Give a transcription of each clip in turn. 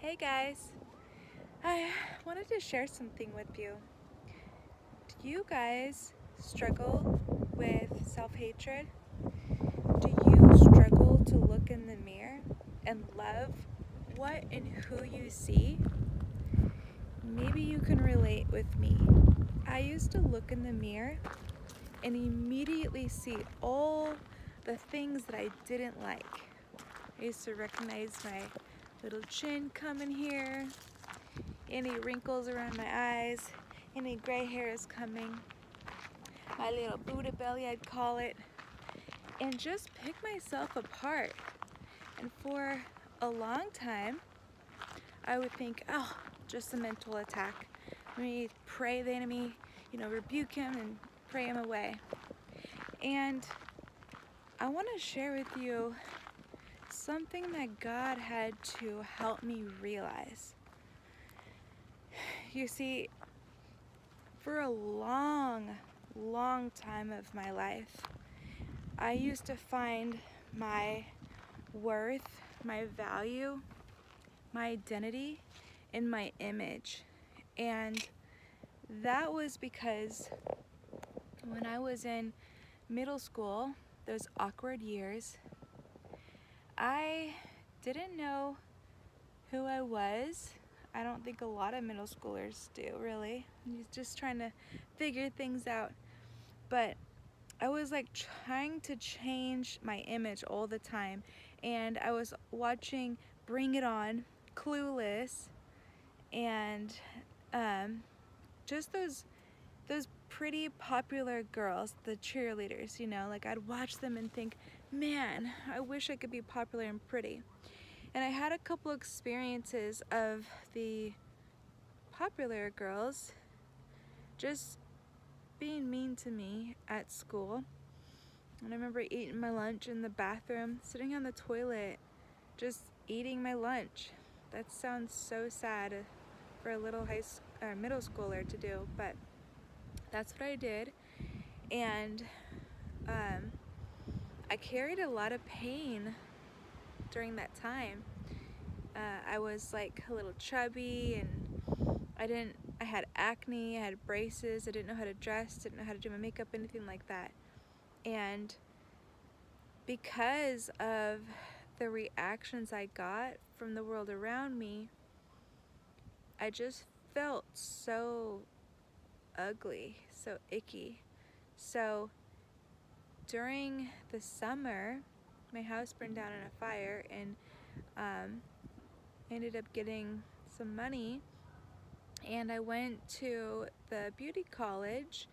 Hey guys, I wanted to share something with you. Do you guys struggle with self-hatred? Do you struggle to look in the mirror and love what and who you see? Maybe you can relate with me. I used to look in the mirror and immediately see all the things that I didn't like. I used to recognize my little chin coming here, any wrinkles around my eyes, any gray hairs coming, my little Buddha belly I'd call it, and just pick myself apart. And for a long time, I would think, oh, just a mental attack. Let me pray the enemy, rebuke him and pray him away. And I want to share with you something that God had to help me realize. You see, for a long time of my life, I used to find my worth, my value, my identity in my image. And that was because when I was in middle school, those awkward years, I didn't know who I was. I don't think a lot of middle schoolers do, really. You're just trying to figure things out. But I was like trying to change my image all the time, and I was watching Bring It On, Clueless, and just those pretty popular girls, the cheerleaders, like I'd watch them and think, man, I wish I could be popular and pretty. And I had a couple experiences of the popular girls just being mean to me at school. And I remember eating my lunch in the bathroom, sitting on the toilet, just eating my lunch. That sounds so sad for a little middle schooler to do, but that's what I did. And I carried a lot of pain during that time. I was like a little chubby, and I had acne, I had braces, I didn't know how to dress, didn't know how to do my makeup, anything like that. And because of the reactions I got from the world around me, I just felt so ugly, so icky. So during the summer, my house burned down in a fire, and ended up getting some money, and I went to the beauty college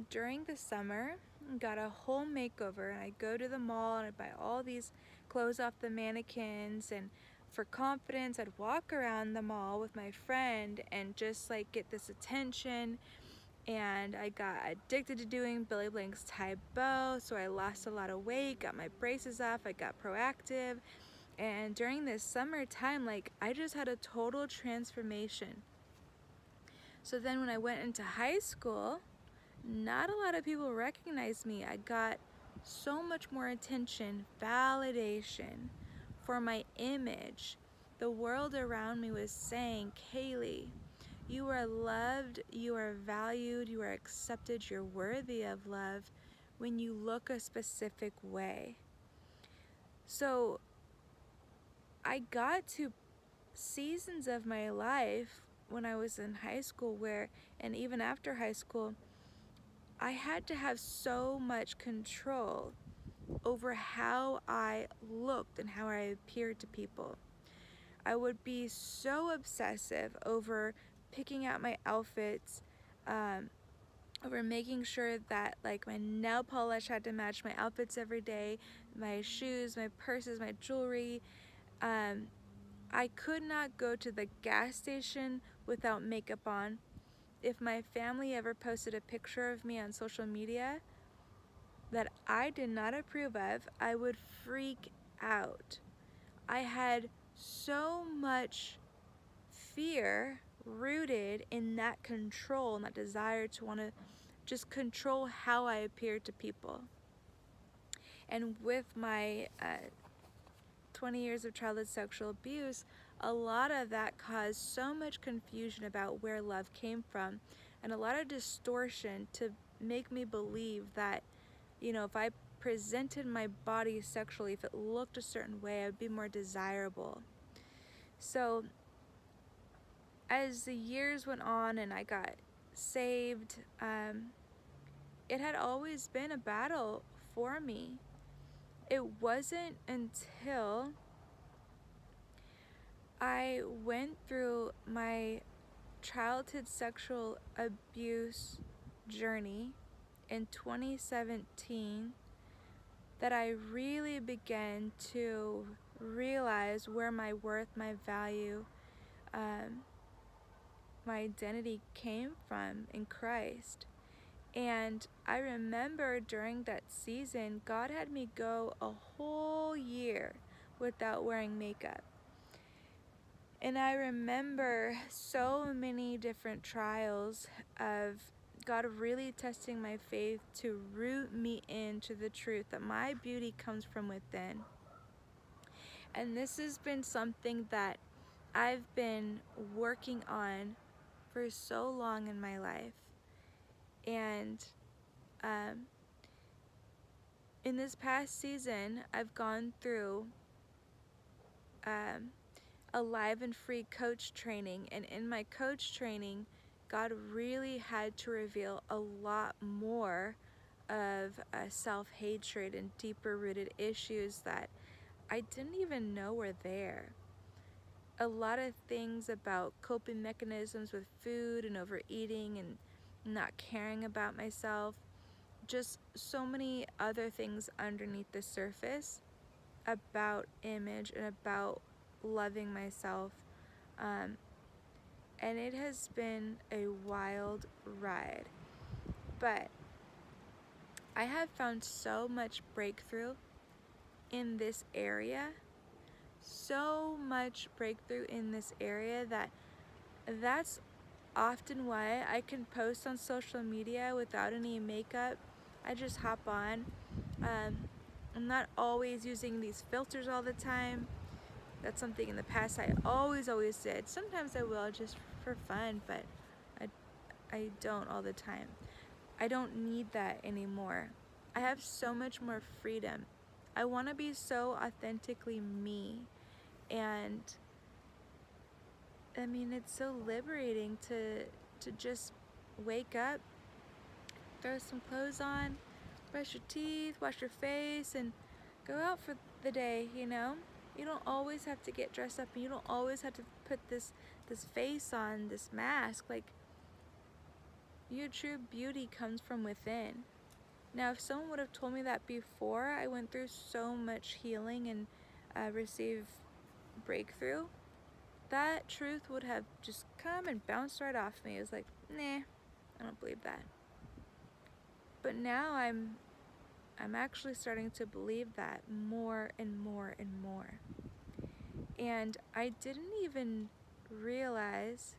during the summer, got a whole makeover, and I go to the mall and I buy all these clothes off the mannequins, and for confidence I'd walk around the mall with my friend and just like get this attention. And I got addicted to doing Billy Blank's Tae Bo, so I lost a lot of weight, got my braces off, I got proactive. And during this summertime, like, I just had a total transformation. So then when I went into high school, not a lot of people recognized me. I got so much more attention, validation for my image. The world around me was saying, Kaylee, you are loved, you are valued, you are accepted, you're worthy of love when you look a specific way. So I got to seasons of my life when I was in high school and even after high school, I had to have so much control over how I looked and how I appeared to people. I would be so obsessive over picking out my outfits, over making sure that like my nail polish had to match my outfits every day, my shoes, my purses, my jewelry. I could not go to the gas station without makeup on. If my family ever posted a picture of me on social media that I did not approve of, I would freak out. I had so much fear rooted in that control and that desire to want to just control how I appeared to people. And with my 20 years of childhood sexual abuse, a lot of that caused so much confusion about where love came from, and a lot of distortion to make me believe that, you know, if I presented my body sexually, if it looked a certain way, I would be more desirable. So as the years went on and I got saved, it had always been a battle for me. It wasn't until I went through my childhood sexual abuse journey in 2017 that I really began to realize where my worth, my value, my identity came from in Christ. And I remember during that season, God had me go a whole year without wearing makeup. And I remember so many different trials of God really testing my faith to root me into the truth that my beauty comes from within. And this has been something that I've been working on for so long in my life. And in this past season, I've gone through a live and free coach training, and in my coach training, God really had to reveal a lot more of self-hatred and deeper rooted issues that I didn't even know were there. A lot of things about coping mechanisms with food and overeating and not caring about myself, just so many other things underneath the surface about image and about loving myself, and it has been a wild ride, but I have found so much breakthrough in this area, so much breakthrough in this area that's often why I can post on social media without any makeup. I just hop on. I'm not always using these filters all the time. That's something in the past I always did. Sometimes I will just for fun, but I don't all the time. I don't need that anymore. I have so much more freedom. I want to be so authentically me, and I mean, it's so liberating to just wake up, throw some clothes on, brush your teeth, wash your face, and go out for the day, you know? You don't always have to get dressed up, and you don't always have to put this face on, this mask. Like, your true beauty comes from within. Now, if someone would have told me that before I went through so much healing and received breakthrough, that truth would have just come and bounced right off me. It was like, nah, I don't believe that. But now I'm actually starting to believe that more and more and more. And I didn't even realize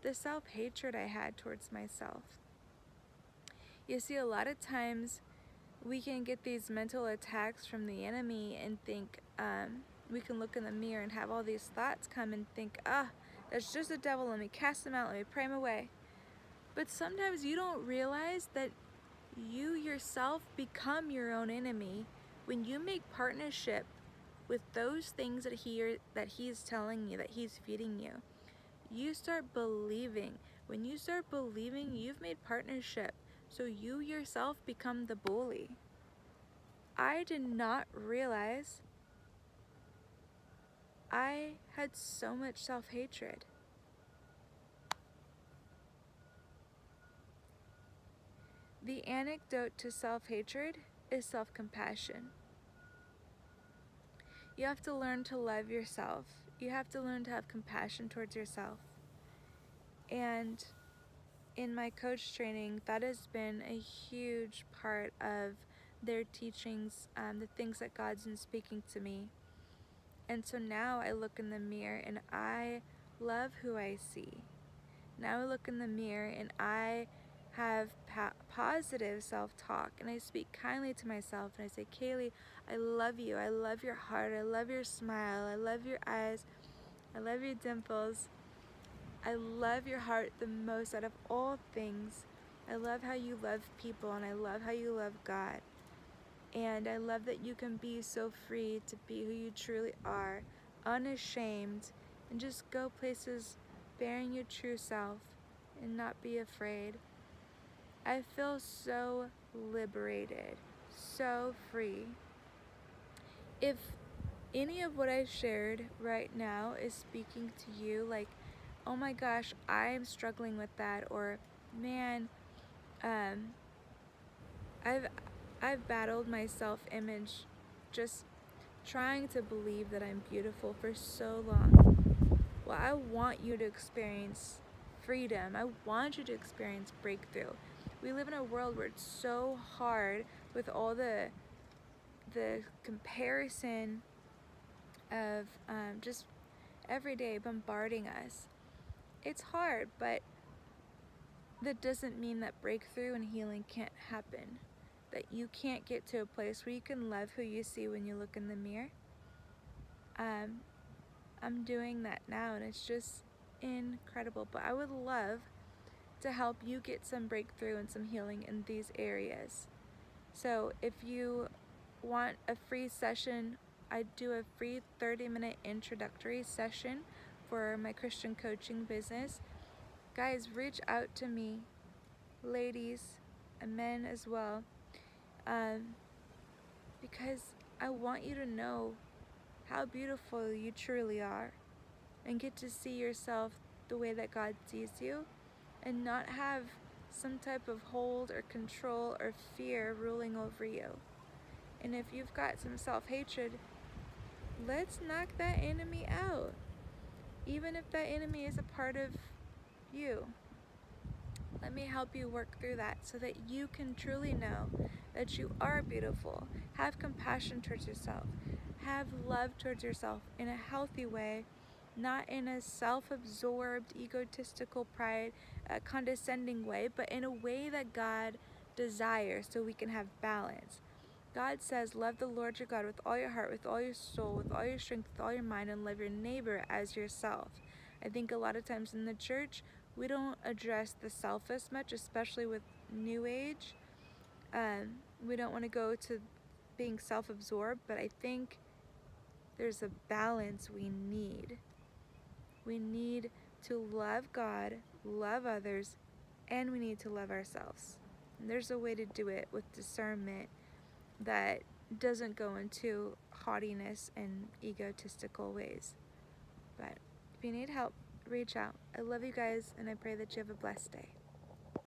the self-hatred I had towards myself. You see, a lot of times we can get these mental attacks from the enemy and think, we can look in the mirror and have all these thoughts come and think, that's just the devil, let me cast him out, let me pray him away. But sometimes you don't realize that you yourself become your own enemy when you make partnership with those things that he's telling you, that he's feeding you. You start believing. When you start believing, you've made partnership, so you yourself become the bully. I did not realize I had so much self-hatred. The antidote to self-hatred is self-compassion. You have to learn to love yourself. You have to learn to have compassion towards yourself. And in my coach training, that has been a huge part of their teachings, the things that God's been speaking to me. And so now I look in the mirror and I love who I see. Now I look in the mirror and I have positive self-talk, and I speak kindly to myself, and I say, Kaylee, I love you. I love your heart. I love your smile. I love your eyes. I love your dimples. I love your heart the most out of all things. I love how you love people, and I love how you love God. And I love that you can be so free to be who you truly are, unashamed, and just go places bearing your true self and not be afraid. I feel so liberated, so free. If any of what I shared right now is speaking to you, like, oh my gosh, I'm struggling with that, or man, I've battled my self-image, just trying to believe that I'm beautiful for so long. Well, I want you to experience freedom. I want you to experience breakthrough. We live in a world where it's so hard with all the comparison of just every day bombarding us. It's hard, but that doesn't mean that breakthrough and healing can't happen. That you can't get to a place where you can love who you see when you look in the mirror. I'm doing that now, and it's just incredible. But I would love to help you get some breakthrough and some healing in these areas. So if you want a free session, I do a free 30-minute introductory session for my Christian coaching business. Guys, reach out to me, ladies and men as well, because I want you to know how beautiful you truly are and get to see yourself the way that God sees you, and not have some type of hold or control or fear ruling over you. And if you've got some self-hatred, let's knock that enemy out, even if that enemy is a part of you. Let me help you work through that so that you can truly know that you are beautiful. Have compassion towards yourself. Have love towards yourself in a healthy way, not in a self-absorbed, egotistical, pride, condescending way, but in a way that God desires, so we can have balance. God says, love the Lord your God with all your heart, with all your soul, with all your strength, with all your mind, and love your neighbor as yourself. I think a lot of times in the church, we don't address the self as much, especially with New Age. We don't want to go to being self-absorbed, but I think there's a balance we need. We need to love God, love others, and we need to love ourselves. And there's a way to do it with discernment that doesn't go into haughtiness and egotistical ways. But if you need help, reach out. I love you guys, and I pray that you have a blessed day.